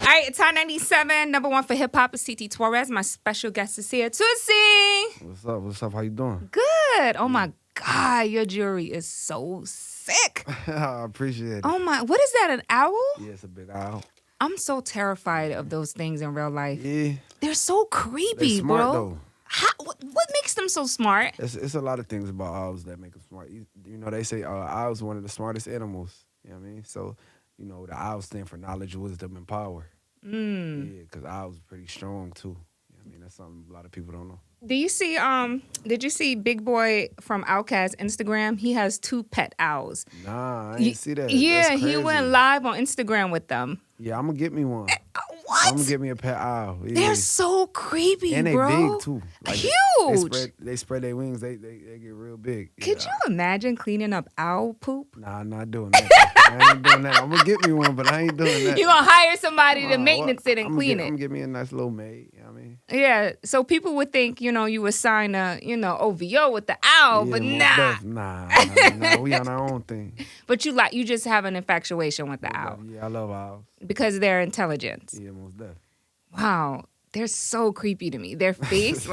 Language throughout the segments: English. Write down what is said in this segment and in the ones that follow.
right, it's Hot 97, number one for hip hop is TT Torres. My special guest is here, Tootsie. What's up? What's up? How you doing? Good. Oh my God, your jewelry is so sick. I appreciate it. Oh my, what is that? An owl? Yeah, it's a big owl. I'm so terrified of those things in real life. Yeah. They're so creepy, They're smart, bro. though. What makes them so smart? It's a lot of things about owls that make them smart. You know, they say owls are one of the smartest animals. You know what I mean? So, you know, the owls stand for knowledge, wisdom, and power. Yeah, because owls are pretty strong, too. You know what I mean? That's something a lot of people don't know. Did you see Big Boy from Outkast Instagram? He has 2 pet owls. Nah, I didn't see that. Yeah, That's he crazy. went live on Instagram with them. Yeah, I'm going to get me one. What? I'm going to get me a pet owl. Yeah. They're so creepy, And they bro. big, too. Like, Huge. They spread their wings. They get real big. Could you imagine cleaning up owl poop? Nah, I'm not doing that. I ain't doing that. I'm going to get me one, but I ain't doing that. You're going to hire somebody to maintenance it and I'm clean I'm it. going to get me a nice little maid. You know what I mean? Yeah, so people would think, you know, you were signed a, OVO with the owl, Yeah, but most nah. Nah. We on our own thing. But you just have an infatuation with the owl Yeah, I love owls. because they're intelligent. Yeah, most definitely. Wow, they're so creepy to me. Their face,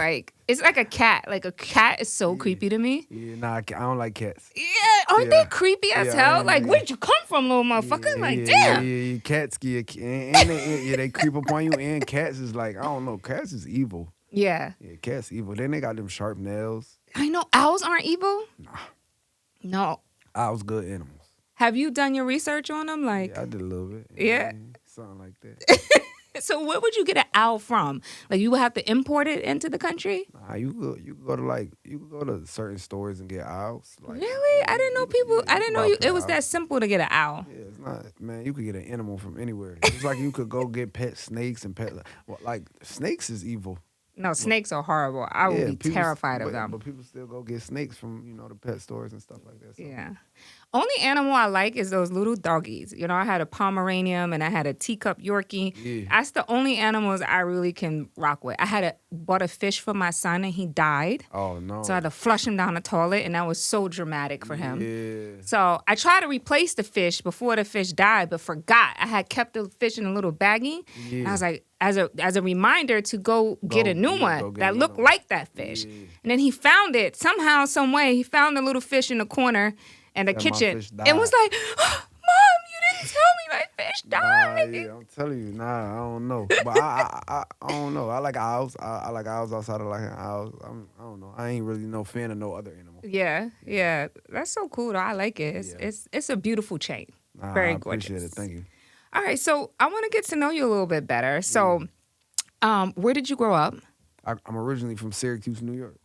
it's like a cat. Like a cat is so creepy to me. Yeah, nah, I don't like cats. Yeah, aren't they creepy as hell? Like, yeah. where'd you come from, little motherfucker? Like, Yeah, damn. cats they creep up on you, and cats is like, I don't know, cats is evil. Yeah. Yeah, cats evil. Then they got them sharp nails. I know owls aren't evil. Nah. No. Owls good animals. Have you done your research on them? Like, Yeah, I did a little bit. Yeah. Something like that. so where would you get an owl from? Like, you would have to import it into the country? Nah, you could go to certain stores and get owls. Like, Really? I didn't know people. I didn't know it was that simple to get an owl. Yeah, it's not, man. You could get an animal from anywhere. It's like you could go get pet snakes and snakes is evil. No, snakes are horrible. I would be people- terrified of but- them. But people still go get snakes from the pet stores and stuff like that. So. Yeah. Only animal I like is those little doggies. You know, I had a Pomeranian and I had a teacup Yorkie. Yeah. That's the only animals I really can rock with. I bought a fish for my son and he died. Oh no. So I had to flush him down the toilet and that was so dramatic for him. Yeah. So I tried to replace the fish before the fish died, but forgot. I had kept the fish in a little baggie. Yeah. And I was like, as a reminder to go get a new one go get that another looked one. like that fish. Yeah. And then he found it somehow, some way. He found the little fish in the corner and the Said, "My kitchen fish died." and was like, Mom, you didn't tell me my fish Nah, died. yeah, I'm telling you, I don't know. But I don't know. I like owls. I like owls outside of liking owls. I don't know. I ain't really no fan of no other animal. Yeah. That's so cool though. I like it. Yeah. It's a beautiful chain. Nah, Very I gorgeous. appreciate it. Thank you. All right, so I want to get to know you a little bit better. So, where did you grow up? I'm originally from Syracuse, New York.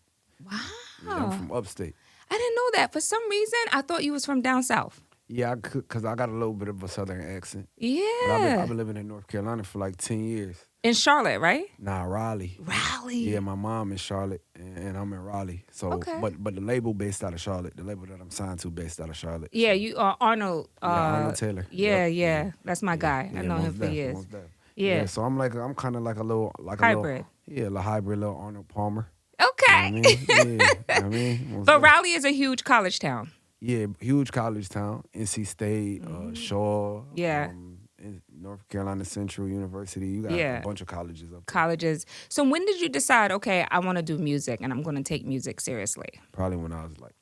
Wow. Yeah, I'm from upstate. I didn't know that. For some reason, I thought you was from down south. Yeah, because I got a little bit of a southern accent. Yeah. But I've been living in North Carolina for like 10 years. In Charlotte, right? Nah, Raleigh. Raleigh. Yeah, my mom in Charlotte and I'm in Raleigh. So, Okay. but the label based out of Charlotte, the label that I'm signed to based out of Charlotte. Yeah, you Arnold. Arnold Taylor. Yeah, Yep. yeah. That's my guy. I Yeah, know him most for def, years. most def. Yeah. So I'm kind of like a little Hybrid. A little hybrid, little Arnold Palmer. Okay. You know what I mean? Yeah, you know what I mean? Most But def. Raleigh is a huge college town. Yeah, huge college town. NC State, Shaw. Yeah. In North Carolina Central University. You got Yeah. a bunch of colleges up there. Colleges. So when did you decide, okay, I want to do music and I'm going to take music seriously? Probably when I was like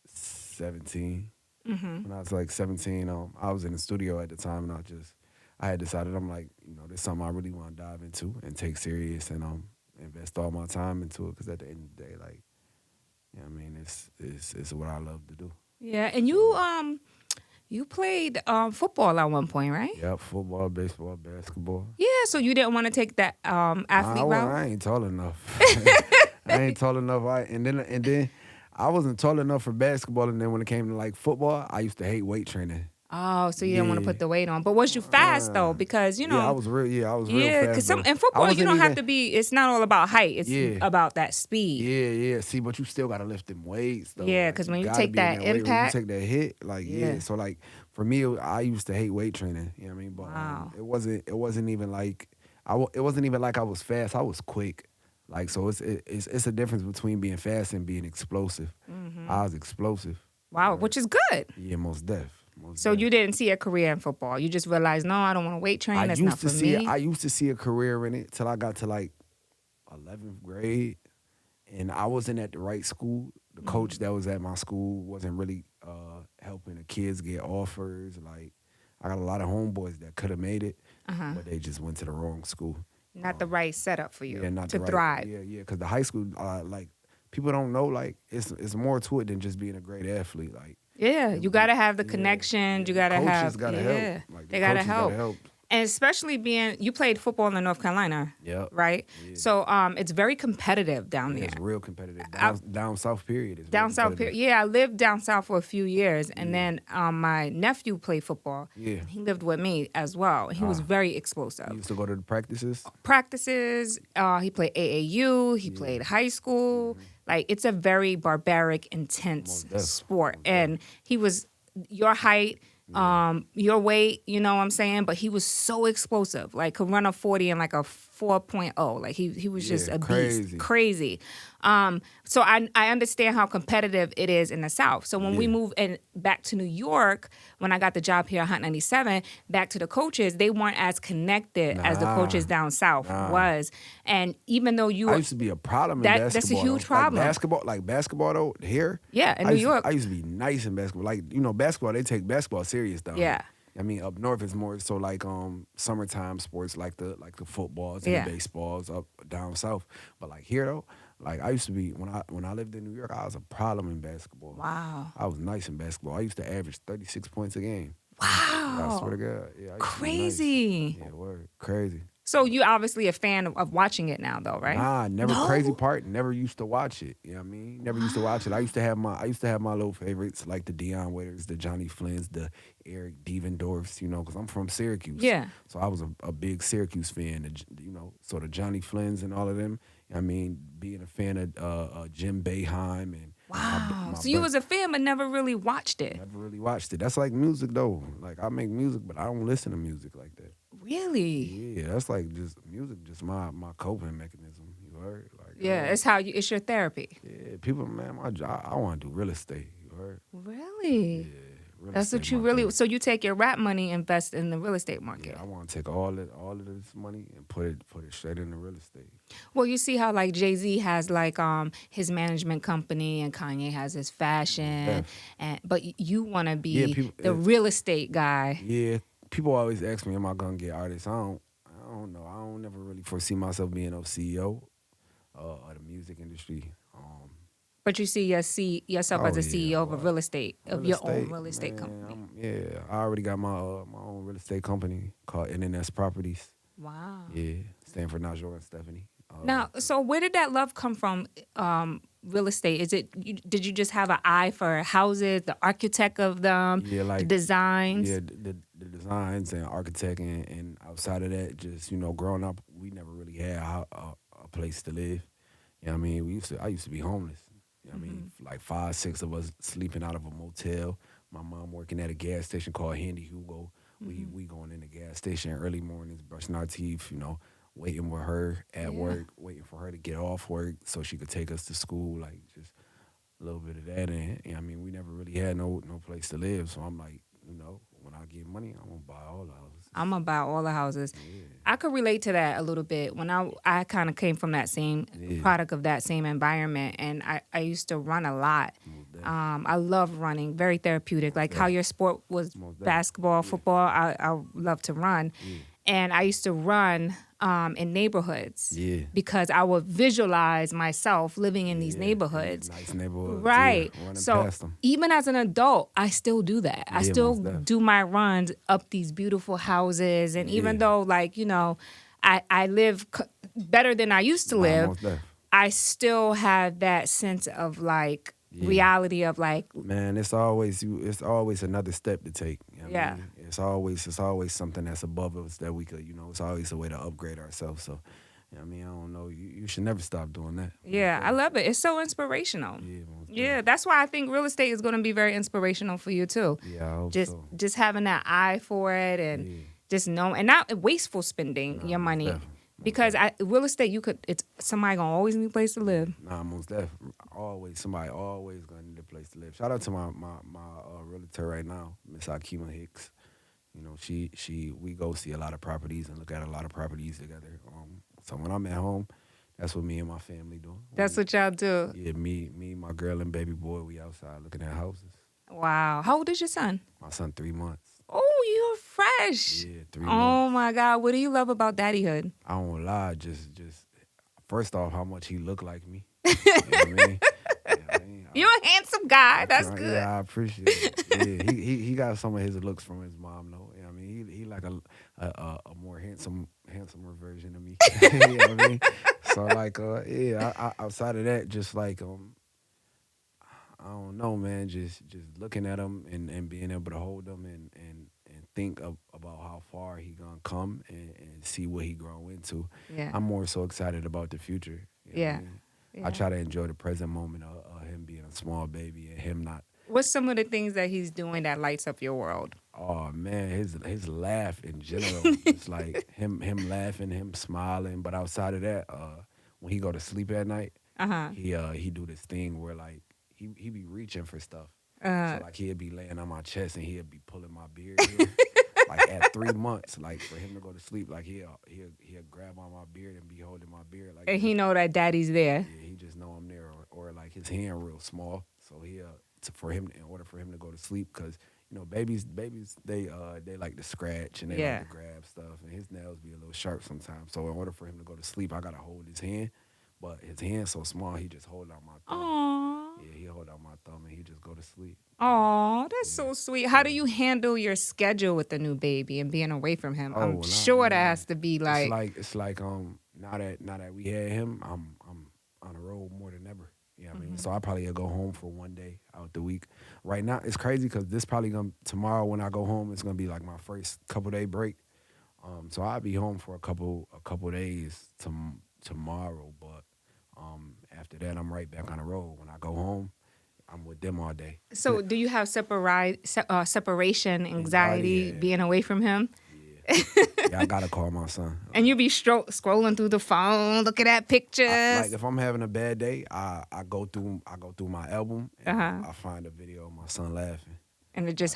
17. Mm-hmm. When I was like 17, I was in the studio at the time, and I had decided I'm like, this is something I really want to dive into and take serious and invest all my time into it, because at the end of the day, like, you know what I mean, it's what I love to do. Yeah, and you played football at one point, right? Yep, football, baseball, basketball. Yeah, so you didn't want to take that athlete route? I ain't tall enough. I ain't tall enough. And then I wasn't tall enough for basketball, and then when it came to like football, I used to hate weight training. Oh, so you didn't want to Yeah. put the weight on. But was you fast though? Because, Yeah, I was real yeah, fast. because though. in I football, you wasn't don't have even- to be, it's not all about height. It's Yeah. about that speed. Yeah. See, but you still gotta lift them weights, though. Yeah, Like, 'cause when you gotta take be in that weight room, impact- you take that hit, like Yeah. So like for me, I used to hate weight training. You know what I mean? But Wow. it wasn't even like it wasn't even like I was fast. I was quick. Like, so it's a difference between being fast and being explosive. Mm-hmm. I was explosive. Wow, which is good. Yeah, most def. Most So def. you didn't see a career in football. You just realized, no, I don't want to weight train. That's not for me. I used to see a career in it till I got to like 11th grade, and I wasn't at the right school. The coach that was at my school wasn't really helping the kids get offers. Like, I got a lot of homeboys that could have made it, but they just went to the wrong school. Not the right setup for you Yeah, not to the right. thrive. Yeah. Because the high school, like, people don't know, like, it's more to it than just being a great athlete. Like, Yeah, you got to have the yeah, connections. You yeah, got to coaches have, gotta yeah, help. Like, the they got to coaches gotta help. help. And especially you played football in North Carolina, Yep. right? Yeah. So it's very competitive down there. It's real competitive. Down south period. Is real Down south, competitive. yeah, I lived down south for a few years, and then my nephew played football. Yeah. He lived with me as well. He was very explosive. You used to go to the practices. Practices, he played AAU, he played high school. Like, it's a very barbaric, intense Most def. sport, and he was your height. Your weight, you know what I'm saying? But he was so explosive. Like, could run a 40 and like a 4.0. Like, he was just Yeah, a crazy. beast. Crazy. So I understand how competitive it is in the South. So when we moved back to New York, when I got the job here at Hot 97, back to the coaches, they weren't as connected as the coaches down South was. And even though I used to be a problem in basketball. that's a huge though. problem. Like basketball though, here. Yeah, in I New used to- York. I used to be nice in basketball. Like, basketball, they take basketball serious down Yeah. here. I mean, up north it's more so like summertime sports, like the footballs and the baseballs up down south. But like here though, like I used to be when I lived in New York, I was a problem in basketball. Wow. I was nice in basketball. I used to average 36 points a game. Wow. I swear to God. Yeah, I used to be nice. Crazy. Yeah, word. Crazy. So you obviously a fan of watching it now, though, right? Nah, never. No? Crazy part, never used to watch it. You know what I mean? Never used to watch it. I used to have my little favorites like the Deion Waiters, the Johnny Flynn's, the Eric Devendorfs, because I'm from Syracuse. Yeah. So I was a big Syracuse fan, so the Johnny Flynn's and all of them. I mean, being a fan of Jim Boeheim and Wow. my So you brother- was a fan but never really watched it. Never really watched it. That's like music though. Like I make music, but I don't listen to music like that. Really? Yeah, that's like just music, just my coping mechanism. You heard? Like Yeah, it's your therapy. yeah, people, man, my job. I want to do real estate. You heard? Really? Yeah, real That's what estate you my really. thing. So you take your rap money, invest in the real estate market. Yeah, I want to take all of this money and put it straight into real estate. Well, you see how like Jay-Z has like his management company and Kanye has his fashion, but you want to be Yeah, people- the real estate guy. Yeah, people always ask me, am I gonna get artists? I don't know. I don't never really foresee myself being a CEO of the music industry. But you see yourself as a CEO of a real estate, of your own real estate man, company. I already got my own real estate company called NNS Properties. Wow. Yeah, Stanford, Najor, and Stephanie. Now, so where did that love come from? Real estate? Did you just have an eye for houses, the architect of them, Yeah, like the designs? Yeah, the designs and architect and outside of that, just growing up, we never really had a place to live. You know what I mean? I used to be homeless. You know what I mean? Like 5, 6 of us sleeping out of a motel. My mom working at a gas station called Handy Hugo. We going in the gas station early mornings, brushing our teeth, waiting with her at work, waiting for her to get off work so she could take us to school, like just a little bit of that. And I mean, we never really had no place to live. So I'm like, when I get money, I'm gonna buy all the houses. I'm gonna buy all the houses. Yeah. I could relate to that a little bit. When I kind of came from that same product of that same environment, and I used to run a lot. I love running, very therapeutic. Like how your sport was basketball, football. I love to run, and I used to run in neighborhoods because I would visualize myself living in these neighborhoods. Nice neighborhoods. Right. Running So past them. even as an adult, I still do that. I still most def. do my runs up these beautiful houses. And even though, like, I live better than I used to live, most def. I still have that sense of like reality of like, Man, it's always another step to take. You know what I Yeah. mean? It's always something that's above us that we could, it's always a way to upgrade ourselves. So, I mean, I don't know. You should never stop doing that. yeah, I love it. It's so inspirational. Yeah, most Yeah, that's why I think real estate is going to be very inspirational for you too. Yeah, I hope Just so. just having that eye for it and just know and not wasteful spending your money. definitely. Because real estate, it's somebody gonna always need a place to live. Nah, most definitely. Somebody always gonna need a place to live. Shout out to my realtor right now, Miss Akima Hicks. You know, we go see a lot of properties and look at a lot of properties together. So when I'm at home, that's what me and my family do. That's what y'all do. Yeah, me, my girl and baby boy, we outside looking at houses. Wow. How old is your son? My son 3 months. Oh, you're fresh. Yeah, 3 months. Oh my God. What do you love about daddyhood? I won't lie, just first off, how much he look like me. You know what I mean? You're a handsome guy. That's good. Yeah, I appreciate it. Yeah, he got some of his looks from his mom, though. You know what I mean? He like a more handsomer version of me. You know what I mean? So like, outside of that, just like I don't know, man. Just looking at him and being able to hold him and think about how far he gonna come and see what he grow into. Yeah. I'm more so excited about the future. You know what I mean? Yeah. I try to enjoy the present moment of him being a small baby and him not. What's some of the things that he's doing that lights up your world? Oh man, his laugh in general. It's like him laughing, him smiling. But outside of that, when he go to sleep at night, he do this thing where like he be reaching for stuff. So like he'd be laying on my chest and he'd be pulling my beard. Like at 3 months, like for him to go to sleep, like he'll grab on my beard and be holding my beard. Like, And he know that daddy's there. Yeah, he just know I'm there, or like his hand real small, so in order for him to go to sleep, because you know babies they like to scratch and they like to grab stuff, and his nails be a little sharp sometimes. So in order for him to go to sleep, I gotta hold his hand, but his hand's so small, he just hold out my thumb. Aww. Yeah, he hold out my thumb and he just go to sleep. Oh, that's so sweet. How do you handle your schedule with the new baby and being away from him? I'm sure that has to be like. It's like now that we had him, I'm on the road more than ever. You know what I mean? So I probably go home for one day out the week. Right now it's crazy because this probably tomorrow when I go home, it's gonna be like my first couple day break. So I'll be home for a couple days tomorrow, but after that I'm right back on the road. When I go home, I'm with them all day. So do you have separation anxiety being away from him? Yeah, I gotta call my son. And you be scrolling through the phone, looking at pictures. Like if I'm having a bad day, I go through my album and I find a video of my son laughing. And it just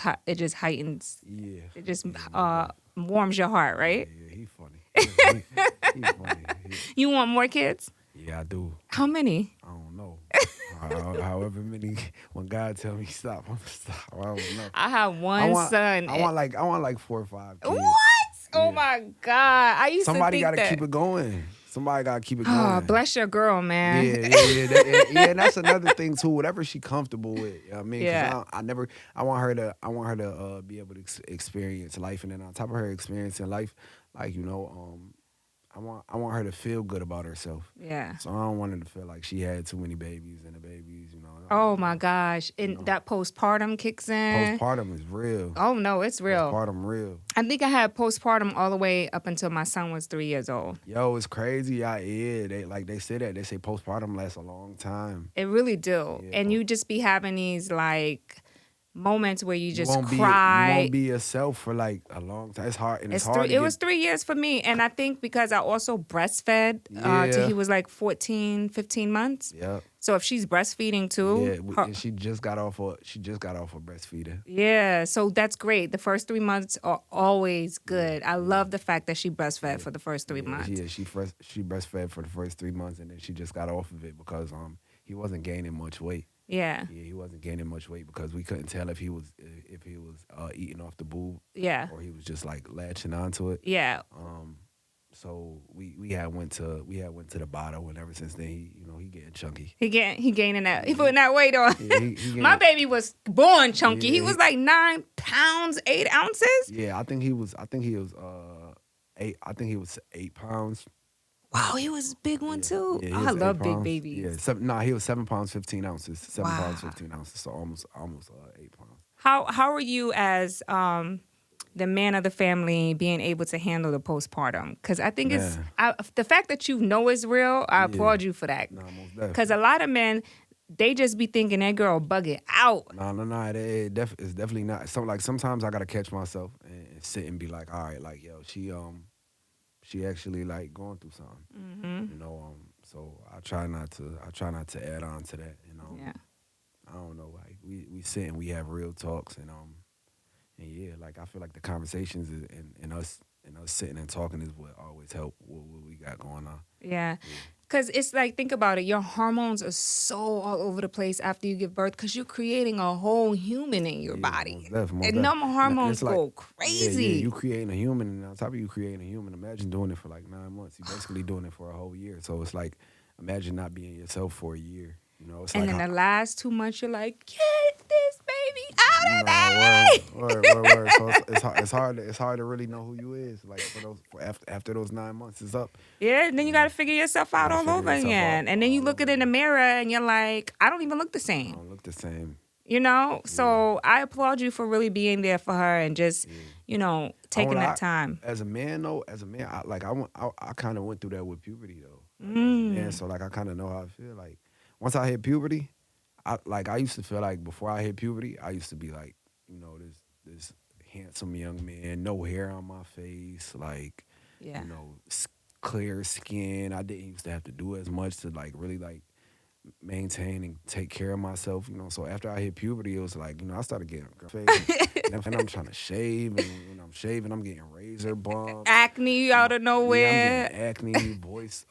heightens. Yeah. It just warms your heart, right? Yeah, he funny. He funny. You want more kids? Yeah, I do. How many? I don't know. However many. When God tell me stop, I'm gonna stop. I don't know. I have one son. I want like 4 or 5 kids. What? Yeah. Oh my God! I used Somebody to think gotta keep it going. Somebody gotta keep it going. Oh, bless your girl, man. Yeah. And that's another thing too. Whatever she comfortable with. You know what I mean? Yeah. I want her to be able to experience life, and then on top of her experiencing life, like I want her to feel good about herself. Yeah. So I don't want her to feel like she had too many babies and the babies, Oh my gosh. And that postpartum kicks in. Postpartum is real. Oh no, it's real. Postpartum real. I think I had postpartum all the way up until my son was 3 years old. Yo, it's crazy. They say that. They say postpartum lasts a long time. It really do. Yeah. And you just be having these like moments where you just you cry. You won't be yourself for like a long time. It's hard. And it's hard. It was 3 years for me. And I think because I also breastfed till he was like 14, 15 months. Yeah. So if she's breastfeeding too. Yeah, and she just got off a breastfeeder. Yeah, so that's great. The first 3 months are always good. I love the fact that she breastfed for the first 3 months. Yeah, she breastfed for the first 3 months, and then she just got off of it because he wasn't gaining much weight. Yeah. Yeah, he wasn't gaining much weight because we couldn't tell if he was eating off the boob. Yeah. Or he was just like latching onto it. Yeah. So we had went to the bottle, and ever since then he getting chunky. He gaining that. He putting that weight on. Yeah, My baby was born chunky. He was like 9 pounds 8 ounces. Yeah, I think he was 8 pounds. Wow, he was a big one too. Yeah, I love big babies. Yeah, he was 7 pounds 15 ounces. 7 pounds 15 ounces. So almost 8 pounds. How are you as the man of the family being able to handle the postpartum? Because I think the fact that you know it's real, I applaud you for that. Nah, most definitely. Because a lot of men, they just be thinking that girl bugging out. No. It's definitely not. Sometimes I gotta catch myself and sit and be like, all right, like yo, she actually like going through something. Mm-hmm. So I try not to add on to that. Yeah. I don't know, like we sit and we have real talks, and yeah, like I feel like the conversations and us sitting and talking is what always help what we got going on. Yeah. Yeah. Because it's like, think about it. Your hormones are so all over the place after you give birth because you're creating a whole human in your Yeah, most body. definitely, most And definitely. them And hormones it's like, go yeah, you crazy. creating a human, and on top of you creating a human, imagine doing it for like 9 months. You basically doing it for a whole year. So it's like, imagine not being yourself for a year. It's And like then how, the last 2 months, you're like, get this baby out of nah, word, me. word, word, word. So it's hard to really know who you is. Like after those 9 months is up, Yeah, and then you yeah, got to figure yourself you out gotta all figure over yourself out again. And then you all look over at it in the again. mirror and you're like, I don't even look the I same. don't look the same. Yeah, So I applaud you for really being there for her and just, yeah. I taking want that I time. as a man though, as a man, I kind of went through that with puberty though. Like as a man, Mm. so like I kind of know how I feel. Like once I hit puberty, I used to feel like before I hit puberty, I used to be like, this handsome young man, no hair on my face, like, Yeah. you know, clear skin. I didn't used to have to do as much to like really like maintain and take care of myself, So after I hit puberty, it was like, I started getting face and I'm trying to shave, and when I'm shaving, I'm getting razor bumps. Acne My, out of yeah, I'm getting nowhere. acne,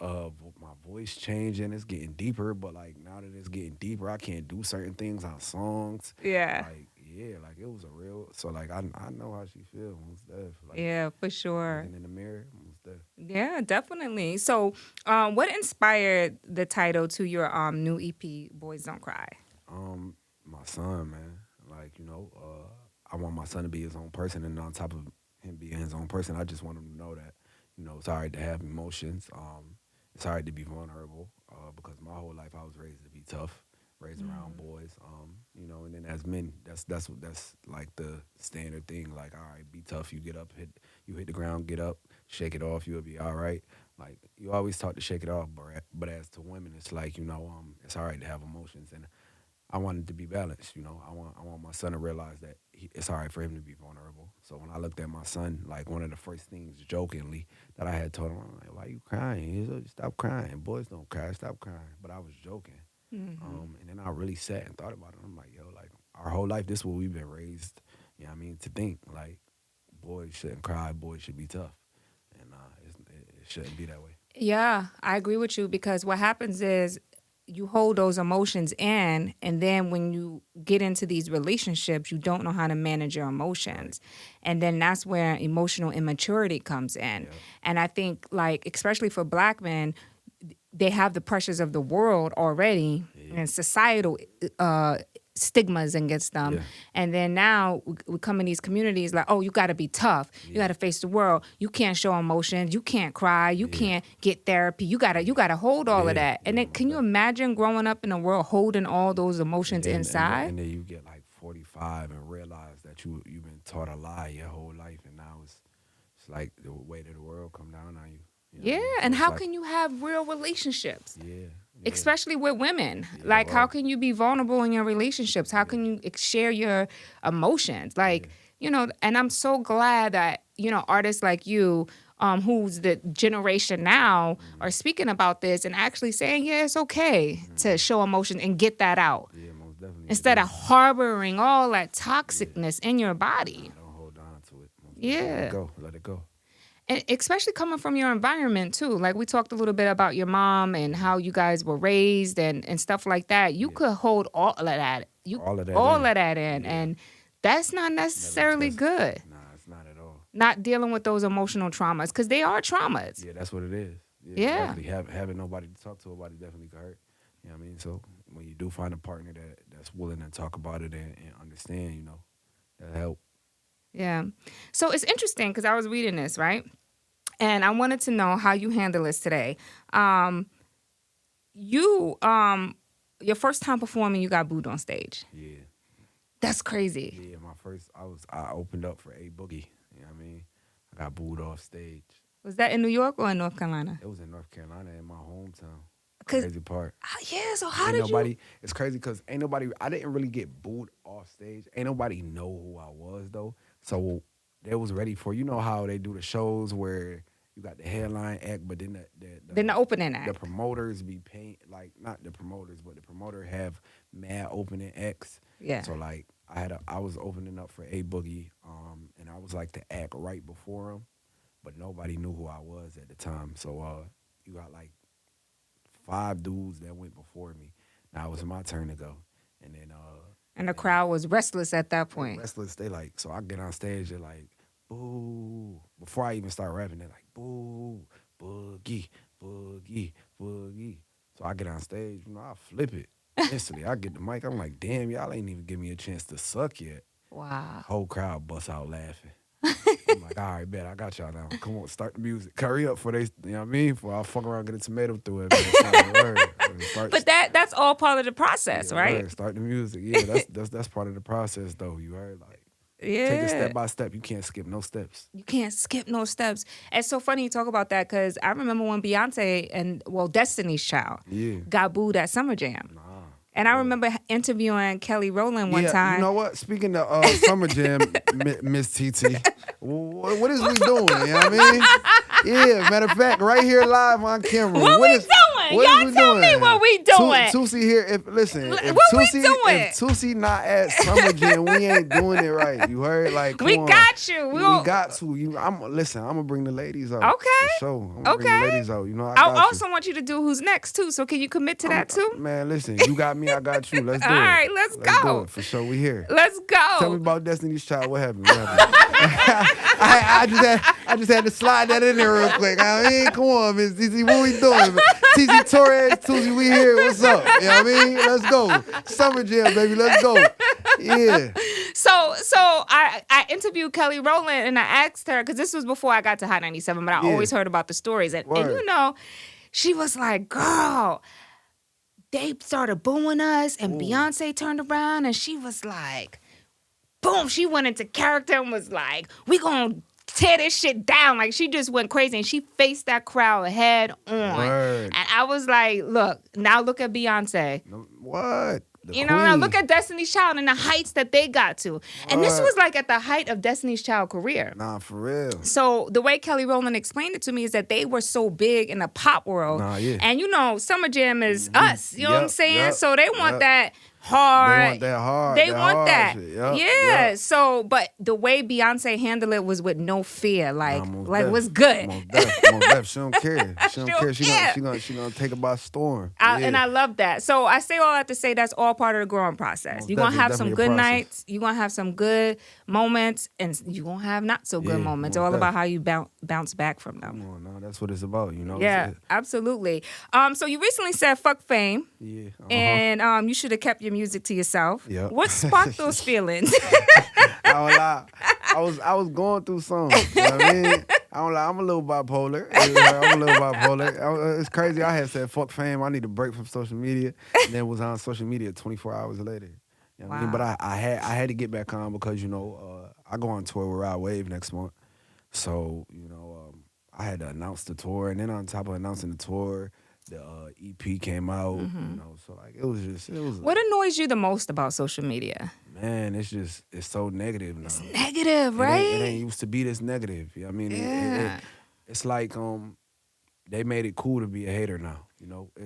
my voice changing, it's getting deeper, but like now that it's getting deeper, I can't do certain things on songs. Yeah. Like, yeah, like it was a real, so like I know how she feels, most def. Like Yeah, for sure. looking in the mirror, most def. Yeah, definitely. So, what inspired the title to your new EP, Boys Don't Cry? My son, man. Like, I want my son to be his own person, and on top of him being his own person, I just want him to know that, it's all right to have emotions. It's all right to be vulnerable. Because my whole life I was raised to be tough, raised around boys. And then as men, that's like the standard thing. Like, all right, be tough. You get up, hit the ground, get up, shake it off. You'll be all right. Like you always taught to shake it off, but as to women, it's like it's all right to have emotions, and I want it to be balanced. I want my son to realize that it's all right for him to be vulnerable. So when I looked at my son, like one of the first things jokingly that I had told him, I'm like, "Why you crying? He's like, stop crying. Boys don't cry. Stop crying." But I was joking. And then I really sat and thought about it. I'm like, yo, like our whole life, this is what we've been raised. To think like boys shouldn't cry, boys should be tough, and it shouldn't be that way. Yeah, I agree with you because what happens is you hold those emotions in, and then when you get into these relationships, you don't know how to manage your emotions. And then that's where emotional immaturity comes in. Yeah, And I think, like, especially for black men, they have the pressures of the world already yeah, and societal stigmas against them. yeah, And then now we come in these communities like, oh, you got to be tough. You got yeah, to face the world. You can't show emotions. You can't cry. You yeah, can't get therapy. You gotta hold all of yeah, that. And yeah. then Most can you definitely. imagine growing up in a world holding all those emotions Yeah, inside? and then you get like 45 and realize that you've been taught a lie your whole life, and now it's like the weight of the world come down on you. You know what I Yeah. mean? So And it's how like, can you have real relationships? yeah, yeah, Especially with women. yeah, Like, how word, can you be vulnerable in your relationships? How yeah, can you share your emotions? Like, yeah, and I'm so glad that, artists like you, who's the generation now, mm-hmm, are speaking about this and actually saying, yeah, it's okay to mm-hmm, show emotion and get that out yeah, most definitely it instead of is. harboring all that Yeah, toxicness in your nah, body. don't hold on to it. Most definitely let it Yeah. go, let it go. And especially coming from your environment too. Like we talked a little bit about your mom and Hmm. how you guys were raised and stuff like that. You Yeah, could hold all of that. all of that All in. of that in. Yeah, And that's not never necessarily test. good. Nah, it's not at all. Not dealing with those emotional traumas. Because they are traumas. Yeah, that's what it is. Yeah, Yeah. exactly. Having nobody to talk to about it definitely could hurt. You know what I mean? So when you do find a partner that's willing to talk about it and understand, that help. Yeah. So it's interesting because I was reading this, right? And I wanted to know how you handle this today. You your first time performing, you got booed on stage. Yeah, That's crazy. yeah. My first, I opened up for A Boogie. You know what I mean? I got booed off stage. Was that in New York or in North Carolina? It was in North Carolina, in my hometown. Cause Crazy part. yeah, so how Ain't did you? nobody. It's crazy because ain't nobody. I didn't really get booed off stage. Ain't nobody know who I was though. So they was ready for, how they do the shows where you got the headline act, but then Then the opening the act. promoters be paying, like, not the promoters, but the promoter have mad opening acts. Yeah. So like I was opening up for A Boogie, and I was like the act right before him, but nobody knew who I was at the time. So you got like 5 dudes that went before me. Now it was my turn to go, and then And the crowd was restless at that point. restless. They like, so I get on stage, they're like, boo. Before I even start rapping, they're like, boo, boogie, boogie, boogie. So I get on stage, I flip it instantly. I get the mic, I'm like, damn, y'all ain't even give me a chance to suck yet. Wow. Whole crowd busts out laughing. I'm like, all right, bet, I got y'all now. Come on, start the music. Hurry up for they, you know what I mean? For I'll fuck around, get a tomato through it. But that's all part of the process, right? Word. Start the music. Yeah, that's part of the process, though. You heard, like, Yeah. take it step by step. You can't skip no steps. You can't skip no steps. It's so funny you talk about that because I remember when Beyonce and Destiny's Child got booed at Summer Jam. Nah. And I remember interviewing Kelly Rowland one time. You know what? Speaking of Summer Jam, Miss TT, what is we doing? You know what I mean? Yeah, matter of fact, right here live on camera. What we doing? Y'all tell me what we doing. Tusi here. If what we doing? If Tusi not at Summer Jam, we ain't doing it right. You heard? Like, come We on. got you. We got to. I'm gonna bring the ladies out. Okay. For sure. I'm gonna bring the ladies out. You know, I I got also want you to do who's next too. So can you commit to that too? Man, listen, you got me, I got you. Let's do it. All right, let's do go. it. For sure, we here. Let's go. Tell me about Destiny's Child. What happened? I just had to slide that in there real quick. I mean, come on, Miss TT, what we doing? TT Torres, Tusi, we here. What's up? You know what I mean? Let's go. Summer Jam, baby. Let's go. Yeah. So I interviewed Kelly Rowland and I asked her, because this was before I got to Hot 97, but I always heard about the stories. And you know, she was like, girl, they started booing us and Beyonce turned around and she was like, boom, she went into character and was like, we gonna tear this shit down. Like, she just went crazy and she faced that crowd head on. Word. And I was like, look at Beyonce. What? Now look at Destiny's Child and the heights that they got to. And this was like at the height of Destiny's Child career. Nah, for real. So the way Kelly Rowland explained it to me is that they were so big in the pop world. And Summer Jam is us. You know what I'm saying? So they want that hard. They want that hard. They want that. Yep, yeah. Yep. So, but the way Beyonce handled it was with no fear. Like what's good? Most def. She don't care. She don't care. She gonna take it by storm. And I love that. So I say all that to say that's all part of the growing process. You're gonna have some good nights. You're gonna have some good moments, and you're gonna have not so good moments. All about how you bounce back from them. Come on, no, that's what it's about. Yeah, absolutely. So you recently said fuck fame. Yeah. And you should have kept your music to yourself. Yep. What sparked those feelings? I was going through something. You know what I mean? I don't lie, I'm a little bipolar. It's crazy. I had said fuck fame. I need a break from social media, and then was on social media 24 hours later. You know what I mean? But I had to get back on because I go on tour with Rod Wave next month. So I had to announce the tour, and then on top of announcing the tour, the EP came out. So like it was. What annoys you the most about social media? Man, it's so negative now. It's negative, right? It ain't used to be this negative. You know what I mean? It's like they made it cool to be a hater now.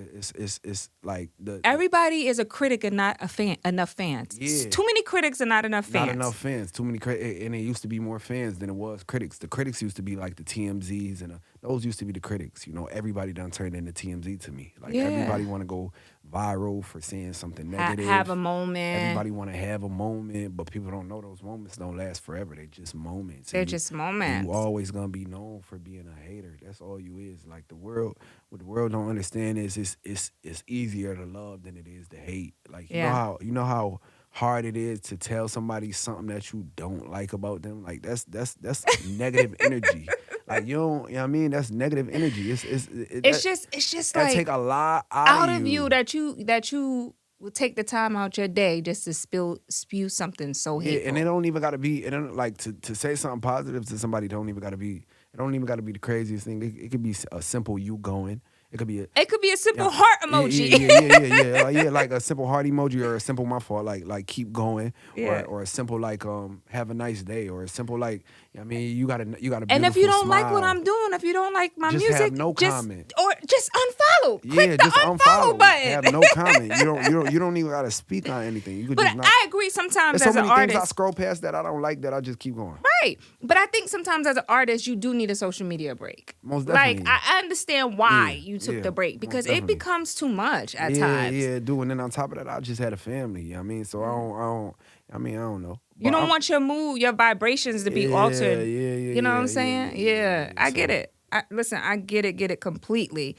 It's like everybody is a critic and not enough fans. Yeah. Too many critics and not enough fans. Not enough fans. Too many and it used to be more fans than it was critics. The critics used to be like the TMZs and those used to be the critics. Everybody done turned into TMZ to me. Like everybody want to go viral for saying something negative. Have a moment. Everybody want to have a moment, but people don't know those moments don't last forever. They just moments. They're just moments. You always gonna be known for being a hater. That's all you is. Like what the world don't understand is it's easier to love than it is to hate. Like you know how hard it is to tell somebody something that you don't like about them. Like that's negative energy. Like you know what I mean? That's negative energy. It's just like take a lot out of you that you would take the time out your day just to spew something so hateful. Yeah, and it don't even gotta be. It don't like to say something positive to somebody. Don't even gotta be. It don't even gotta be the craziest thing. It could be a simple you going It could be It could be a simple heart emoji. Yeah, like a simple heart emoji or a simple my fault, like keep going, Yeah. or a simple like have a nice day, or a simple like I mean you got a And if you don't smile. like what I'm doing, if you don't like my Just music, have no comment. or just unfollow. Click the just unfollow button. Have no comment. You don't even gotta speak on anything. You could But just not. I agree sometimes There's so as an many things I artist. scroll past that I don't like that I just keep going. Right. But I think sometimes as an artist, you do need a social media break. Most definitely. Like, I understand why Yeah, you took yeah, the break most because it definitely. becomes too much at Yeah, times. yeah, do. And then on top of that, I just had a family. You know what I mean, so I don't know. You But don't I'm- want your mood, your vibrations to be Yeah, altered. yeah, You know what I'm saying? Yeah, I get So- it. Listen, I get it completely.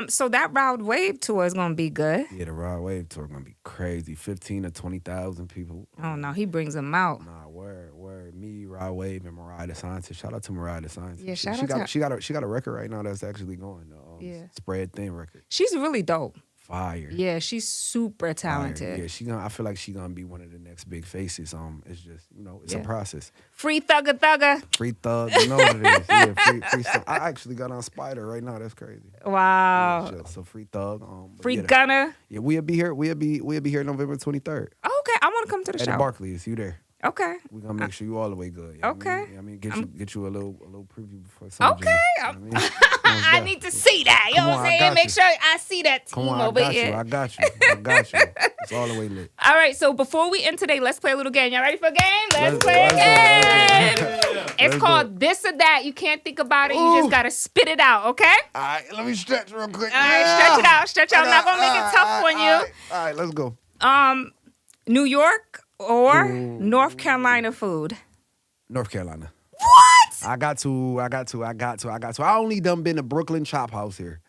So that Rowd Wave tour is gonna be good. Yeah, the Rod Wave tour gonna be crazy. 15 to 20,000 people. Oh no, he brings them out. Nah, word. Me, Rod Wave, and Mariah the Scientist. Shout out to Mariah the Scientist. Yeah, shout she out to got, her. she got a record right now that's actually going. Yeah. Spread Thin record. She's really dope. Fire. Yeah, she's super Fire. talented. Yeah, I feel like she gonna be one of the next big faces. It's just it's Yeah. a process. Free Thugger. Free Thug, you know what it is. Yeah, free Thug. I actually got on Spider right now. That's crazy. Wow. Yeah, so Free Thug. But Free yeah, Gunner. Yeah, we'll be here. We'll be here November 23rd Okay, I want to come to the at the show. Barclays. You there? Okay. We're gonna make sure you all the way good. You know what Okay. I mean? I mean, get you a little preview before Summer Okay. Jam. You know what I mean? I need to see that. You know Come what on, I'm I saying? got Make you. sure I see that team Come on, over I got here. you. I got you. It's all the way lit. All right, so before we end today, let's play a little game. Y'all ready for a game? Let's Let's play a go, game. let's It's Let's called This or That. You can't think about it. You Ooh. just got to spit it out, okay? All right, let me stretch real quick. All right, stretch it out. Stretch out. I'm not going to make it tough on you. All right, let's go. New York or North Carolina food? North Carolina. What? I got to. I only done been to Brooklyn Chop House here.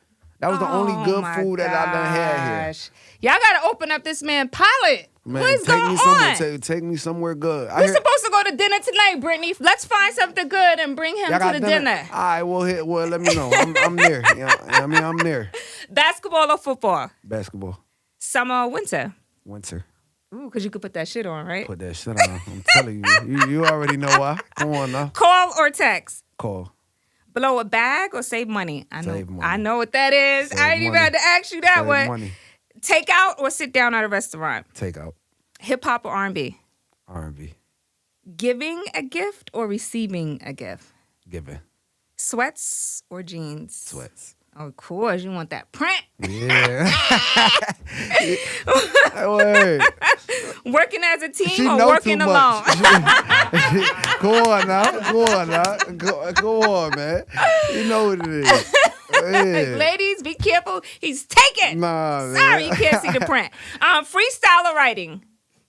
That was the only good my food that I done had here. gosh. Y'all got to open up this man palate. Man, what is take going me somewhere. on? Take me somewhere good. We're supposed to go to dinner tonight, Brittany. Let's find something good and bring him to the dinner. All right, well, let me know. I'm there. You know, I mean, I'm there. Basketball or football? Basketball, Summer or winter? winter. Ooh, because you could put that shit on, right? Put that shit on. I'm telling you. You already know why. Come on now. Call or text? Call. Blow a bag or save money? Save money. I know what that is. Save I ain't even money. had to ask you that Save one. money. Take out or sit down at a restaurant? Take out. Hip hop or R&B? R&B. Giving a gift or receiving a gift? Giving. Sweats or jeans? Sweats. Of course, you want that print. Yeah. Word. Working as a team She or know working too alone? much. Go on now. Go on, man. You know what it is. Yeah. Ladies, be careful. He's taking. Nah, man. Sorry, you can't see the print. Freestyle or writing?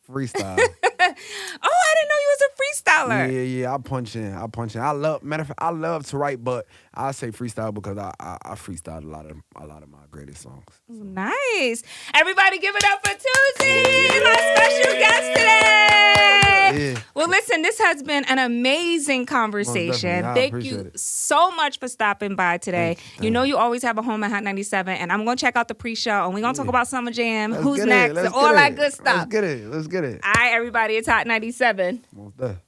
Freestyle. Oh, I didn't know you was a freestyler. Yeah. I punch in. Matter of fact, I love to write, but I say freestyle because I freestyled a lot of my greatest songs. Nice. Everybody give it up for Tuesday, my special guest today. Yeah. Well, listen, this has been an amazing conversation. definitely. I Thank appreciate you it. so much for stopping by today. Thank You know you always have a home at Hot 97, and I'm going to check out the pre-show, and we're going to talk about Summer Jam, Let's who's get it. next, Let's and all get that it. good stuff. Let's get it. All right, everybody, it's Hot 97. Most definitely.